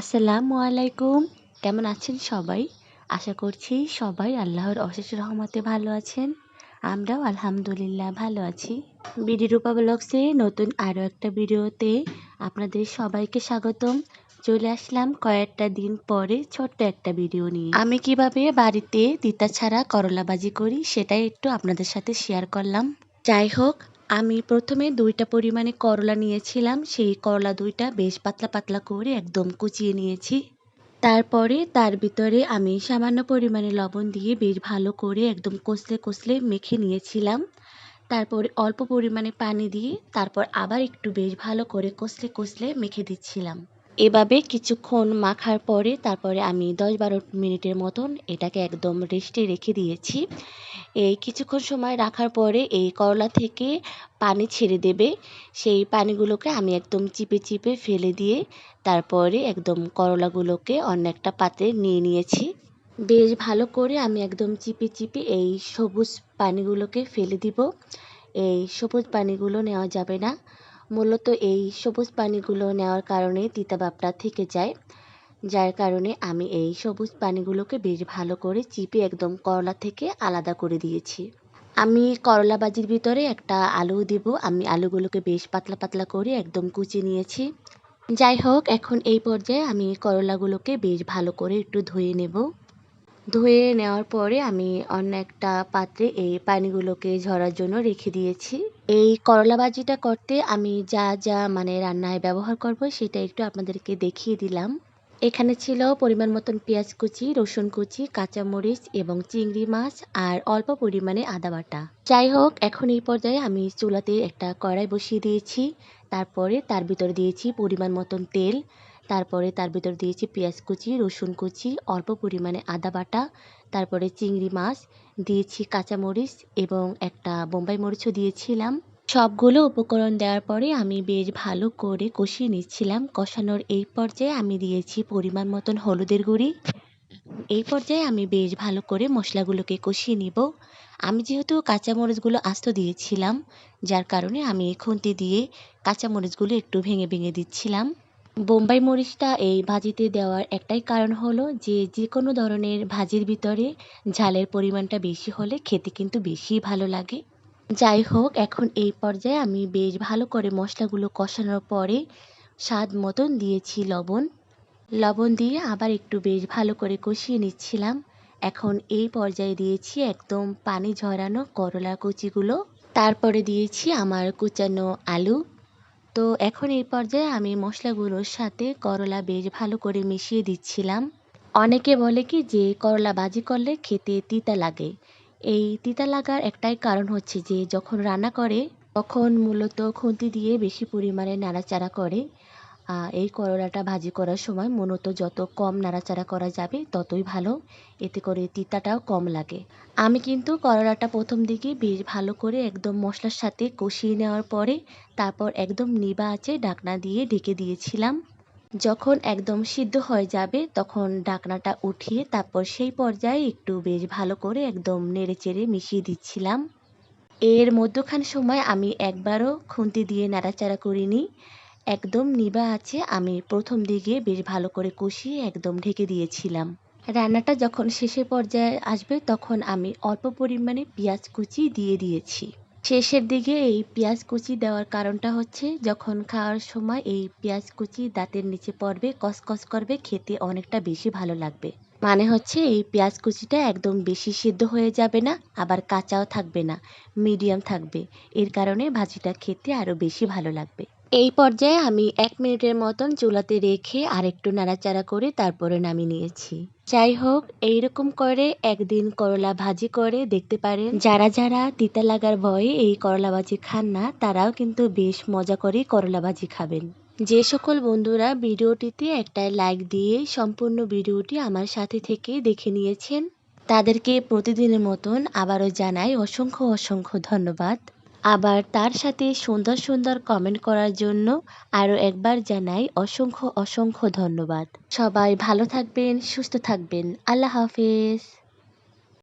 আসসালামু আলাইকুম। কেমন আছেন সবাই? আশা করছি সবাই আল্লাহর অশেষ রহমতে ভালো আছেন। আমরাও আলহামদুলিল্লাহ ভালো আছি। বিডি রূপা ব্লগসে নতুন আরও একটা ভিডিওতে আপনাদের সবাইকে স্বাগতম। চলে আসলাম কয়েকটা দিন পরে ছোট্ট একটা ভিডিও নিয়ে। আমি কিভাবে বাড়িতে তিতা ছাড়া করলা ভাজি করি সেটাই একটু আপনাদের সাথে শেয়ার করলাম। যাই হোক, আমি প্রথমে 2টা পরিমাণে করলা নিয়েছিলাম। সেই করলা 2টা বেশ পাতলা পাতলা করে একদম কুচিয়ে নিয়েছি। তারপরে তার ভিতরে আমি সামান্য পরিমাণে লবণ দিয়ে বেশ ভালো করে একদম কষলে কষলে মেখে নিয়েছিলাম। তারপরে অল্প পরিমাণে পানি দিয়ে তারপর আবার একটু বেশ ভালো করে কষলে কষলে মেখে দিচ্ছিলাম। এভাবে কিছুক্ষণ মাখার পরে তারপরে আমি 10-12 মিনিটের মতন এটাকে একদম রেস্টে রেখে দিয়েছি। এই কিছুক্ষণ সময় রাখার পরে এই করলা থেকে পানি ছেড়ে দেবে। সেই পানিগুলোকে আমি একদম চিপে চিপে ফেলে দিয়ে তারপরে একদম করলাগুলোকে অন্য একটা পাত্রে নিয়ে নিয়েছি। বেশ ভালো করে আমি একদম চিপে চিপে এই সবুজ পানিগুলোকে ফেলে দিব। এই সবুজ পানিগুলো নেওয়া যাবে না। মূলত এই সবুজ পানিগুলো নেওয়ার কারণে তিতা ভাবটা থেকে যায়। যার কারণে আমি এই সবুজ পানিগুলোকে বেশ ভালো করে চিপে একদম করলা থেকে আলাদা করে দিয়েছি। আমি করলা ভাজির ভিতরে একটা আলু দিব। আমি আলুগুলোকে বেশ পাতলা পাতলা করে একদম কুচিয়ে নিয়েছি। যাই হোক, এখন এই পর্যায়ে আমি করলাগুলোকে বেশ ভালো করে একটু ধুয়ে নেব। ধুয়ে নেওয়ার পরে আমি অন্য একটা পাত্রে এই পানিগুলোকে ঝরার জন্য রেখে দিয়েছি। এই করলা ভাজিটা করতে আমি যা যা রান্নায় ব্যবহার করব সেটা একটু আপনাদেরকে দেখিয়ে দিলাম। এখানে ছিল পরিমাণ মতন পেঁয়াজ কুচি, রসুন কুচি, কাঁচামরিচ এবং চিংড়ি মাছ আর অল্প পরিমাণে আদা বাটা। যাই হোক, এখন এই পর্যায়ে আমি চুলাতে একটা কড়াই বসিয়ে দিয়েছি। তারপরে তার ভিতর দিয়েছি পরিমাণ মতন তেল। তারপরে তার ভিতর দিয়েছি পেঁয়াজ কুচি, রসুন কুচি, অল্প পরিমাণে আদা বাটা, তারপরে চিংড়ি মাছ দিয়েছি, কাঁচামরিচ এবং একটা বোম্বাই মরিচও দিয়েছিলাম। সবগুলো উপকরণ দেওয়ার পরে আমি বেশ ভালো করে কষিয়ে নিচ্ছিলাম। কষানোর এই পর্যায়ে আমি দিয়েছি পরিমাণ মতন হলুদের গুঁড়ি। এই পর্যায়ে আমি বেশ ভালো করে মশলাগুলোকে কষিয়ে নিব। আমি যেহেতু কাঁচামরিচগুলো আস্ত দিয়েছিলাম, যার কারণে আমি খুন্তি দিয়ে কাঁচামরিচগুলো একটু ভেঙে ভেঙে দিচ্ছিলাম। বোম্বাই মরিচটা এই ভাজিতে দেওয়ার একটাই কারণ হলো যে কোনো ধরনের ভাজির ভিতরে ঝালের পরিমাণটা বেশি হলে খেতে কিন্তু বেশি ভালো লাগে। যাই হোক, এখন এই পর্যায়ে আমি বেশ ভালো করে মশলাগুলো কষানোর পরে স্বাদ মতন দিয়েছি লবণ। লবণ দিয়ে আবার একটু বেশ ভালো করে কষিয়ে নিচ্ছিলাম। এখন এই পর্যায়ে দিয়েছি একদম পানি ঝরানো করলা কুচিগুলো। তারপরে দিয়েছি আমার কুচানো আলু। তো এখন এই পর্যায়ে আমি মশলাগুলোর সাথে করলা বেশ ভালো করে মিশিয়ে দিচ্ছিলাম। অনেকে বলে কি যে করলা ভাজি করলে খেতে তিতা লাগে। এই তিতা লাগার একটাই কারণ হচ্ছে যে যখন রান্না করে তখন মূলত খুন্তি দিয়ে বেশি পরিমাণে নাড়াচাড়া করে। এই করলাটা ভাজি করার সময় মূলত যত কম নাড়াচাড়া করা যাবে ততই ভালো। এতে করে তিতাটাও কম লাগে। আমি কিন্তু করলাটা প্রথম দিকে বেশ ভালো করে একদম মশলার সাথে কষিয়ে নেওয়ার পরে তারপর একদম নিভা আঁচে ঢাকনা দিয়ে ঢেকে দিয়েছিলাম। যখন একদম সিদ্ধ হয়ে যাবে তখন ঢাকনাটা উঠিয়ে তারপর সেই পর্যায়ে একটু বেশ ভালো করে একদম নেড়েচেড়ে মিশিয়ে দিচ্ছিলাম। এর মধ্যখান সময় আমি একবারও খুন্তি দিয়ে নাড়াচাড়া করিনি। একদম নিভা আঁচে আমি প্রথম দিকে বেশ ভালো করে কষিয়ে একদম ঢেকে দিয়েছিলাম। রান্নাটা যখন শেষের পর্যায়ে আসবে তখন আমি অল্প পরিমাণে পেঁয়াজ কুচি দিয়ে দিয়েছি। শেষের দিকে এই পেঁয়াজ কুচি দেওয়ার কারণটা হচ্ছে যখন খাওয়ার সময় এই পেঁয়াজ কুচি দাঁতের নিচে পড়বে, কসকস করবে, খেতে অনেকটা বেশি ভালো লাগবে। মানে হচ্ছে এই পেঁয়াজ কুচিটা একদম বেশি সিদ্ধ হয়ে যাবে না, আবার কাঁচাও থাকবে না, মিডিয়াম থাকবে। এর কারণে ভাজিটা খেতে আরও বেশি ভালো লাগবে। এই পর্যায়ে আমি 1 মিনিটের মতন চুলাতে রেখে আরেকটু নাড়াচাড়া করে তারপরে নামিয়ে নিয়েছি। যাই হোক, এইরকম করে একদিন করলা ভাজি করে দেখতে পারেন। যারা যারা তিতা লাগার ভয়ে এই করলা ভাজি খান না তারাও কিন্তু বেশ মজা করে করলা ভাজি খাবেন। যে সকল বন্ধুরা ভিডিওটিতে একটা লাইক দিয়ে সম্পূর্ণ ভিডিওটি আমার সাথে থেকে দেখে নিয়েছেন তাদেরকে প্রতিদিনের মতন আবারও জানাই অসংখ্য অসংখ্য ধন্যবাদ। আবার তার সাথে সুন্দর সুন্দর কমেন্ট করার জন্য আরও একবার জানাই অসংখ্য অসংখ্য ধন্যবাদ। সবাই ভালো থাকবেন, সুস্থ থাকবেন। আল্লাহ হাফেজ।